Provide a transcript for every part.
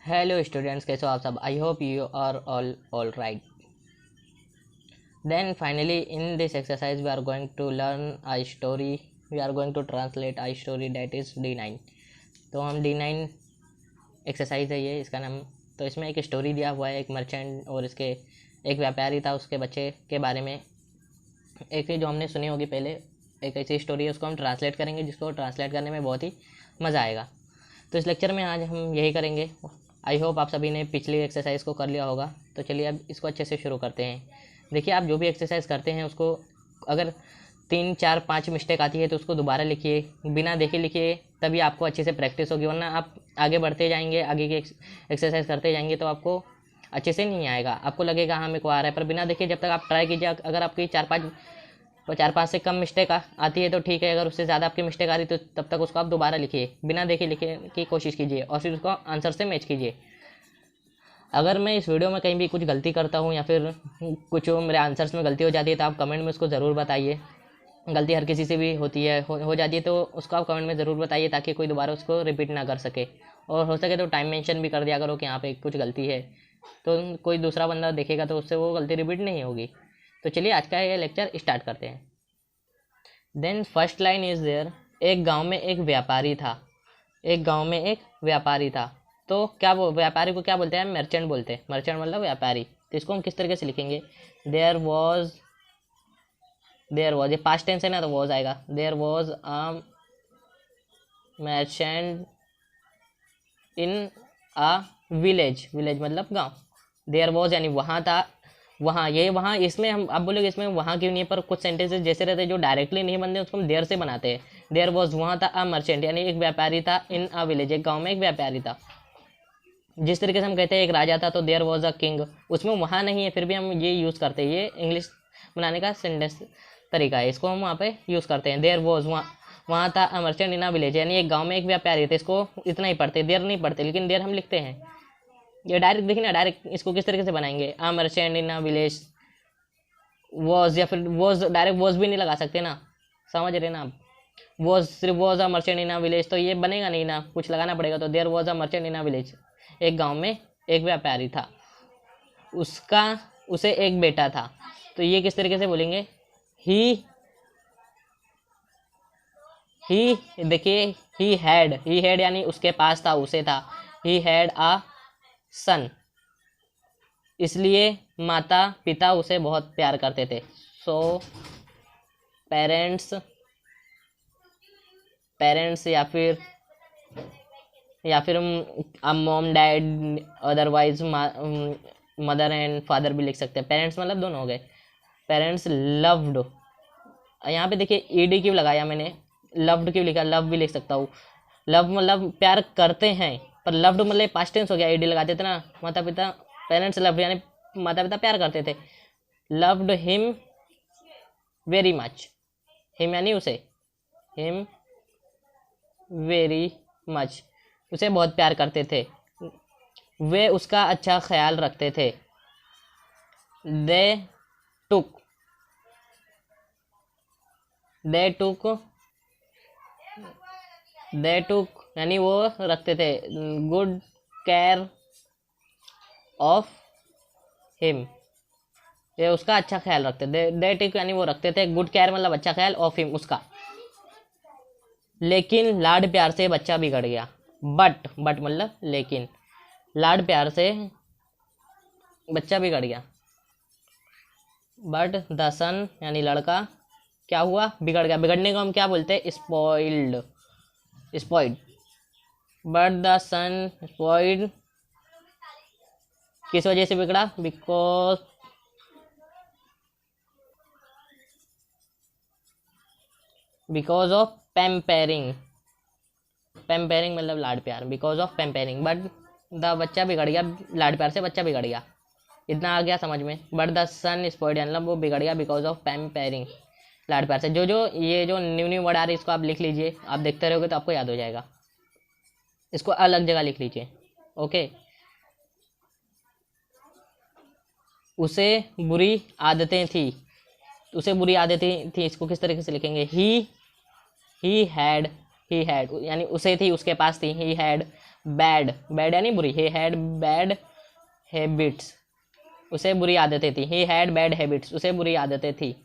Hello students, कैसे हो आप सब। I hope you are all right. Then finally in this exercise we are going to learn a story. We are going to translate a story that is D9। तो हम D9 exercise है ये, इसका नाम। तो इसमें एक स्टोरी दिया हुआ है, एक मर्चेंट और इसके एक व्यापारी था, उसके बच्चे के बारे में। एक जो हमने सुनी होगी पहले, एक ऐसी स्टोरी है, उसको हम ट्रांसलेट करेंगे, जिसको ट्रांसलेट करने में बहुत ही मज़ा आएगा। तो इस लेक्चर में आज हम यही करेंगे। आई होप आप सभी ने पिछली एक्सरसाइज को कर लिया होगा। तो चलिए अब इसको अच्छे से शुरू करते हैं। देखिए, आप जो भी एक्सरसाइज करते हैं उसको अगर 3 4 5 मिस्टेक आती है तो उसको दोबारा लिखिए, बिना देखे लिखिए, तभी आपको अच्छे से प्रैक्टिस होगी। वरना आप आगे बढ़ते जाएंगे, आगे की एक्सरसाइज करते जाएंगे तो आपको अच्छे से नहीं आएगा। आपको लगेगा हाँ मेरे को आ रहा है, पर बिना देखे जब तक आप ट्राई कीजिए। अगर आपकी 4 5 से कम मिस्टेक आती है तो ठीक है, अगर उससे ज़्यादा आपकी मिस्टेक आ रही तो तब तक उसको आप दोबारा लिखिए, बिना देखे लिखने की कोशिश कीजिए और फिर उसको आंसर से मैच कीजिए। अगर मैं इस वीडियो में कहीं भी कुछ गलती करता हूँ या फिर कुछ मेरे आंसर्स में गलती हो जाती है तो आप कमेंट में उसको ज़रूर बताइए। गलती हर किसी से भी होती है, हो जाती है, तो उसको आप कमेंट में ज़रूर बताइए ताकि कोई दोबारा उसको रिपीट ना कर सके। और हो सके तो टाइम मेंशन भी कर दिया करो कि यहाँ पे कुछ गलती है, तो कोई दूसरा बंदा देखेगा तो उससे वो गलती रिपीट नहीं होगी। तो चलिए आज का ये लेक्चर स्टार्ट करते हैं। Then first line is there, एक गांव में एक व्यापारी था। एक गांव में एक व्यापारी था। तो क्या वो व्यापारी को क्या बोलते हैं? मर्चेंट बोलते हैं। मर्चेंट मतलब व्यापारी। तो इसको हम किस तरीके से लिखेंगे? देयर वॉज ये पास्ट टेंस है ना, तो वॉज आएगा। There was a merchant in a village. Village मतलब गांव। देयर वॉज यानी वहाँ था। वहाँ, ये वहाँ, इसमें हम आप बोलोगे इसमें वहाँ क्यों नहीं है, पर कुछ सेंटेंसेस जैसे रहते हैं जो डायरेक्टली नहीं बनते उसको हम देयर से बनाते हैं। देयर वॉज वहाँ था अ मर्चेंट यानी एक व्यापारी था, इन अ विलेज एक गाँव में एक व्यापारी था। जिस तरीके से हम कहते हैं एक राजा था तो देयर वॉज अ किंग, उसमें वहाँ नहीं है फिर भी हम ये यूज़ करते हैं। ये इंग्लिश बनाने का सेंटेंस तरीका है, इसको हम वहाँ पे यूज़ करते हैं। देयर वॉज वहाँ था अ मर्चेंट इन अ विलेज यानी एक गाँव में एक व्यापारी थे। इसको इतना ही पढ़ते, देयर नहीं पढ़ते, लेकिन देयर हम लिखते हैं। ये डायरेक्ट देखिए ना, डायरेक्ट इसको किस तरीके से बनाएंगे? अ merchant in a village was, या फिर वॉज डायरेक्ट वॉज भी नहीं लगा सकते ना, समझ रहे ना आप। वॉज सिर्फ was a merchant in a village तो ये बनेगा नहीं ना, कुछ लगाना पड़ेगा। तो there was a merchant in a village, एक गांव में एक व्यापारी था, उसका उसे एक बेटा था। तो ये किस तरीके से बोलेंगे? ही ही देखिए, ही हैड यानी उसके पास था, उसे था। ही हैड अ सन, इसलिए माता पिता उसे बहुत प्यार करते थे। सो पेरेंट्स पेरेंट्स या फिर mom dad, otherwise mother and father भी लिख सकते हैं। पेरेंट्स मतलब दोनों हो गए। पेरेंट्स लव्ड, यहाँ पे देखिए ईडी क्यों लगाया मैंने, लव्ड क्यों लिखा? लव भी लिख सकता हूँ। लव मतलब प्यार करते हैं, पर लव्ड मतलब पास्ट टेंस हो गया, ईडी लगाते थे ना। माता पिता, पेरेंट्स लव्ड यानी माता पिता प्यार करते थे। Loved him very much, him यानी उसे, हिम वेरी मच उसे बहुत प्यार करते थे। वे उसका अच्छा ख्याल रखते थे। दे टुक दे टुक दे टुक यानी वो रखते थे गुड केयर ऑफ हिम, ये उसका अच्छा ख्याल रखते थे। दे टुक यानी वो रखते थे, गुड केयर मतलब अच्छा ख्याल, ऑफ हिम उसका। लेकिन लाड प्यार से बच्चा बिगड़ गया। बट मतलब लेकिन, लाड प्यार से बच्चा बिगड़ गया। बट द सन यानी लड़का क्या हुआ? बिगड़ गया। बिगड़ने को हम क्या बोलते हैं? Spoiled, spoiled. But the son spoiled किस वजह से बिगड़ा? Because of पेम्पेरिंग। पेम्पेरिंग मतलब लाड प्यार, बिकॉज ऑफ पेम्पेरिंग। बट द बच्चा बिगड़ गया, लाड प्यार से बच्चा बिगड़ गया। इतना आ गया समझ में? बट द सन स्पॉइल्ड मतलब वो बिगड़ गया बिकॉज ऑफ पेम्पेरिंग, लाड प्यार से। जो ये जो न्यू न्यू वर्ड आ रही है इसको आप लिख लीजिए, आप देखते रहोगे तो आपको याद हो जाएगा। इसको अलग जगह लिख लीजिए, ओके। उसे बुरी आदतें थी, उसे बुरी आदतें थी, इसको किस तरीके से लिखेंगे? ही हैड ही हैड यानी उसे थी, उसके पास थी। ही हैड बैड, बैड यानी बुरी, ही हैड बैड हैबिट्स, उसे बुरी आदतें थी। ही हैड बैड हैबिट्स, उसे बुरी आदतें थी।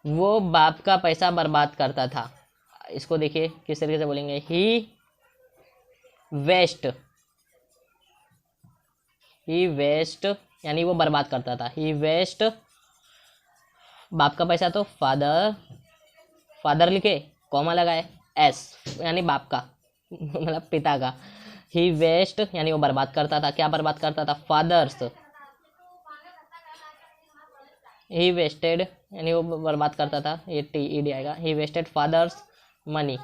वो बाप का पैसा बर्बाद करता था। इसको देखिए किस तरीके से बोलेंगे, ही वेस्ट, ही वेस्ट यानी वो बर्बाद करता था। ही वेस्ट बाप का पैसा, तो फादर, फादर लिखे कॉमा लगाए, एस यानी बाप का मतलब पिता का। ही वेस्ट यानी वो बर्बाद करता था। क्या बर्बाद करता था? फादर्स। ही वेस्टेड यानी वो बर्बाद करता था, ये टी ई डी आएगा। ही वेस्टेड फादर्स मनी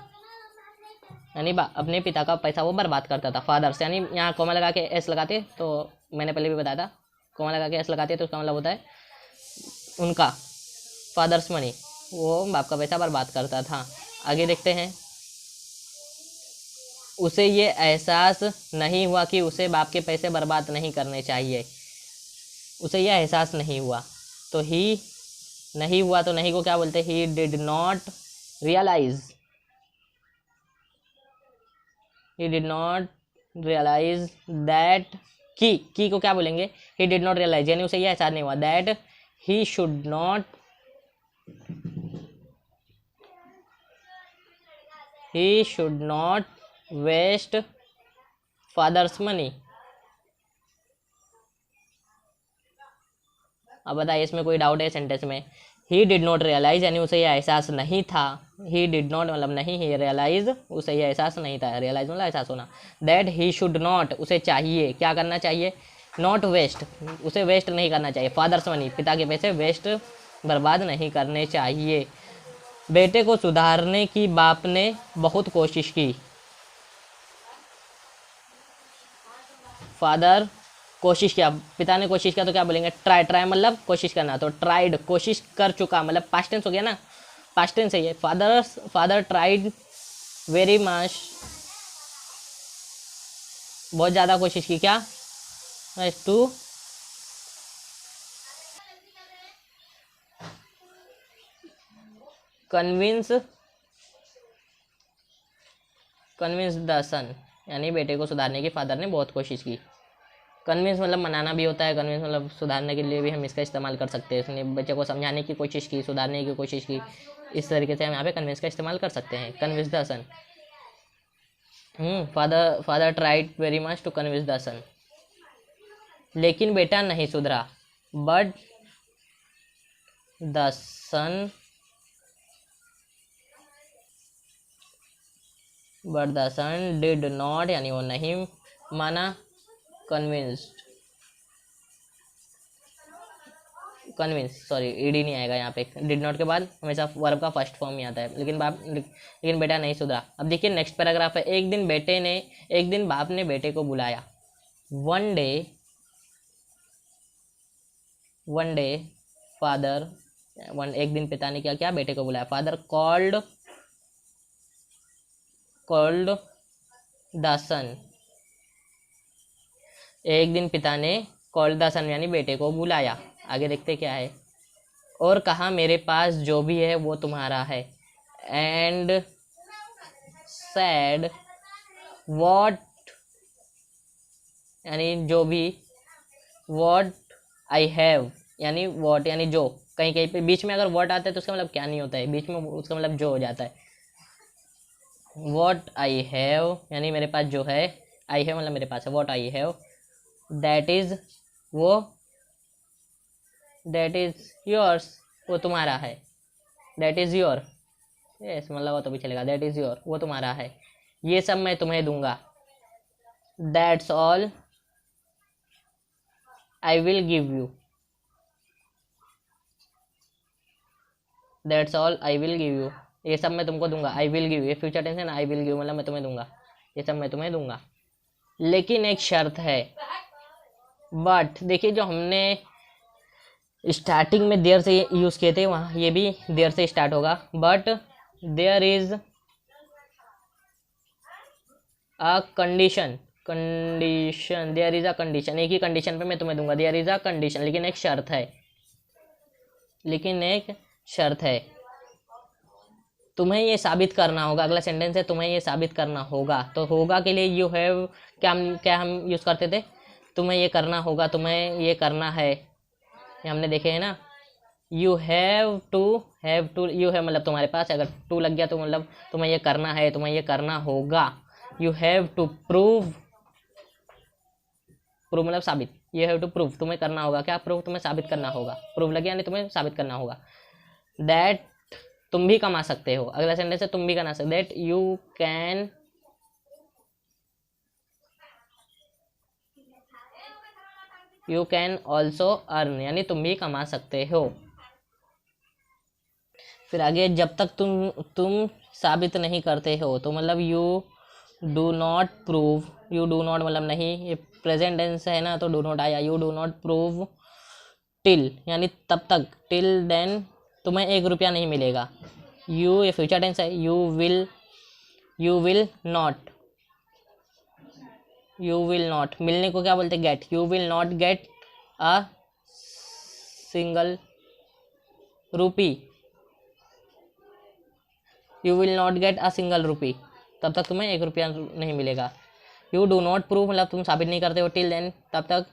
यानी अपने पिता का पैसा वो बर्बाद करता था। फादर्स यानी यहाँ कॉमा लगा के एस लगाते, तो मैंने पहले भी बताया था, कॉमा लगा के एस लगाते तो उसका मतलब होता है उनका, फादर्स मनी, वो बाप का पैसा बर्बाद करता था। आगे देखते हैं। उसे ये एहसास नहीं हुआ कि उसे बाप के पैसे बर्बाद नहीं करने चाहिए। उसे यह एहसास नहीं हुआ, तो ही नहीं हुआ, तो नहीं को क्या बोलते? He did not realise, he did not realise that, की को क्या बोलेंगे? ही डिड नॉट रियलाइज यानी उसे यह एहसास नहीं हुआ, that he should not, he should not waste father's money. अब बताइए इसमें कोई डाउट है सेंटेंस में? ही डिड नॉट रियलाइज यानी उसे यह एहसास नहीं था। ही डिड नॉट मतलब नहीं, ही रियलाइज उसे यह एहसास नहीं था, रियलाइज मतलब एहसास होना। दैट ही शुड नॉट उसे चाहिए, क्या करना चाहिए? नॉट वेस्ट, उसे वेस्ट नहीं करना चाहिए। फादर्स मनी पिता के पैसे वेस्ट बर्बाद नहीं करने चाहिए। बेटे को सुधारने की बाप ने बहुत कोशिश की। फादर कोशिश किया, पिता ने कोशिश किया, तो क्या बोलेंगे? ट्राई, ट्राई मतलब कोशिश करना, तो ट्राइड कोशिश कर चुका मतलब पास्ट टेंस हो गया ना, पास्ट टेंस है ये। फादर ट्राइड वेरी मच, बहुत ज़्यादा कोशिश की, क्या? टू कन्विंस, कन्विंस द सन यानी बेटे को सुधारने की फादर ने बहुत कोशिश की। कन्विंस मतलब मनाना भी होता है, कन्विंस मतलब सुधारने के लिए भी हम इसका इस्तेमाल कर सकते हैं। उसने बच्चे को समझाने की कोशिश की, सुधारने की कोशिश की, इस तरीके से हम यहाँ पे कन्विंस का इस्तेमाल कर सकते हैं। Convince the son, father tried very much to convince the son, लेकिन बेटा नहीं सुधरा। But the son, but the son did not यानी वो नहीं माना। कन्विंस्ड, कन्विंस, सॉरी ईडी नहीं आएगा यहाँ पे, डिड नॉट के बाद हमेशा वर्ब का फर्स्ट फॉर्म ही आता है। लेकिन बेटा नहीं सुधरा। अब देखिए नेक्स्ट पैराग्राफ है। एक दिन बाप ने बेटे को बुलाया। वन डे फादर, एक दिन पिता ने क्या किया? बेटे को बुलाया। फादर कॉल्ड द सन, एक दिन पिता ने कॉल्ड द सन यानी बेटे को बुलाया। आगे देखते क्या है। और कहा मेरे पास जो भी है वो तुम्हारा है। एंड सैड वॉट यानी जो भी, वॉट आई हैव यानी वॉट यानी जो, कहीं कहीं पे बीच में अगर वॉट आता है तो उसका मतलब क्या नहीं होता है, बीच में उसका मतलब जो हो जाता है। वॉट आई हैव यानी मेरे पास जो है, आई हैव मतलब मेरे पास है, what I have that is वो, दैट इज योर्स वो तुम्हारा है। दैट इज योर, यस मतलब वो तो भी चलेगा। दैट इज योर वो तुम्हारा है। ये सब मैं तुम्हें दूंगा। That's all I will give you, that's all I will give you ये सब मैं तुमको दूंगा। आई विल गिव, ये फ्यूचर टेंस है ना, आई विल गिव मतलब मैं तुम्हें दूंगा, ये सब मैं तुम्हें दूंगा, लेकिन एक शर्त है। बट देखिए जो हमने स्टार्टिंग में देयर से यूज़ किए थे वहाँ ये भी देयर से स्टार्ट होगा। But there is a condition, there is a condition, एक ही कंडीशन पे मैं तुम्हें दूंगा। देयर इज अ कंडीशन लेकिन एक शर्त है, लेकिन एक शर्त है, तुम्हें ये साबित करना होगा। अगला सेंटेंस है तुम्हें ये साबित करना होगा। तो होगा के लिए यू हैव, क्या हम यूज़ करते थे, तुम्हें ये करना होगा, तुम्हें ये करना है, ये हमने देखे है ना। यू हैव टू, यू है मतलब तुम्हारे पास, अगर टू लग गया तो मतलब तुम्हें ये करना है, तुम्हें ये करना होगा। You have to prove, prove मतलब साबित, यू हैव टू प्रूव, तुम्हें करना होगा क्या, प्रूव तुम्हें साबित करना होगा, प्रूव लगे यानी तुम्हें साबित करना होगा। दैट तुम भी कमा सकते हो, अगला सेंटेंस है तुम भी कमा सकते, that you can also earn, यानी तुम भी कमा सकते हो। फिर आगे, जब तक तुम साबित नहीं करते हो, तो मतलब you do not prove, you do not मतलब नहीं, ये प्रेजेंट टेंस है ना तो डू नॉट आया। You do not prove till, यानी तब तक, टिल देन तुम्हें 1 रुपया नहीं मिलेगा। यू ये फ्यूचर टेंस है, यू विल नॉट, मिलने को क्या बोलते, get, you will not get a single rupee, you will not get a single rupee, तब तक तुम्हें 1 रुपया नहीं मिलेगा। यू डू नॉट प्रूव मतलब तुम साबित नहीं करते हो, टिल देन तब तक,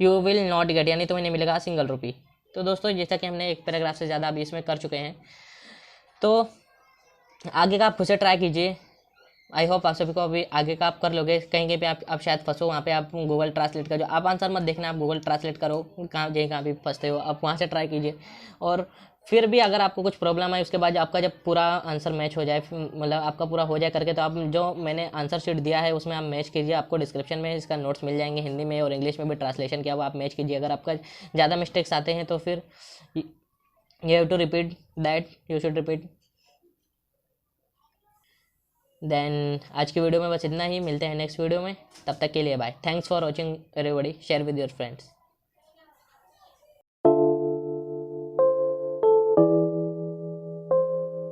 यू विल नॉट गेट यानी तुम्हें नहीं मिलेगा सिंगल रूपी। तो दोस्तों जैसा कि हमने एक पैराग्राफ से ज़्यादा अभी इसमें कर चुके हैं, तो आगे का आप खुद से ट्राई कीजिए। आई होप आप सभी को अभी आगे का आप कर लोगे। कहीं पे आप शायद फंसो, वहाँ पे आप गूगल ट्रांसलेट कर, जो आप आंसर मत देखना, आप गूगल ट्रांसलेट करो, कहाँ भी फंसते हो आप वहाँ से ट्राई कीजिए। और फिर भी अगर आपको कुछ प्रॉब्लम है, उसके बाद आपका जब पूरा आंसर मैच हो जाए, मतलब आपका पूरा हो जाए करके, तो आप जो मैंने आंसर शीट दिया है उसमें आप मैच कीजिए। आपको डिस्क्रिप्शन में इसका नोट्स मिल जाएंगे, हिंदी में और इंग्लिश में भी ट्रांसलेशन किया हुआ, आप मैच कीजिए। अगर आपका ज़्यादा मिस्टेक्स आते हैं तो फिर you have to repeat that, you should repeat. Then आज की वीडियो में बस इतना ही, मिलते हैं नेक्स्ट वीडियो में, तब तक के लिए bye. Thanks for watching everybody, share with your friends.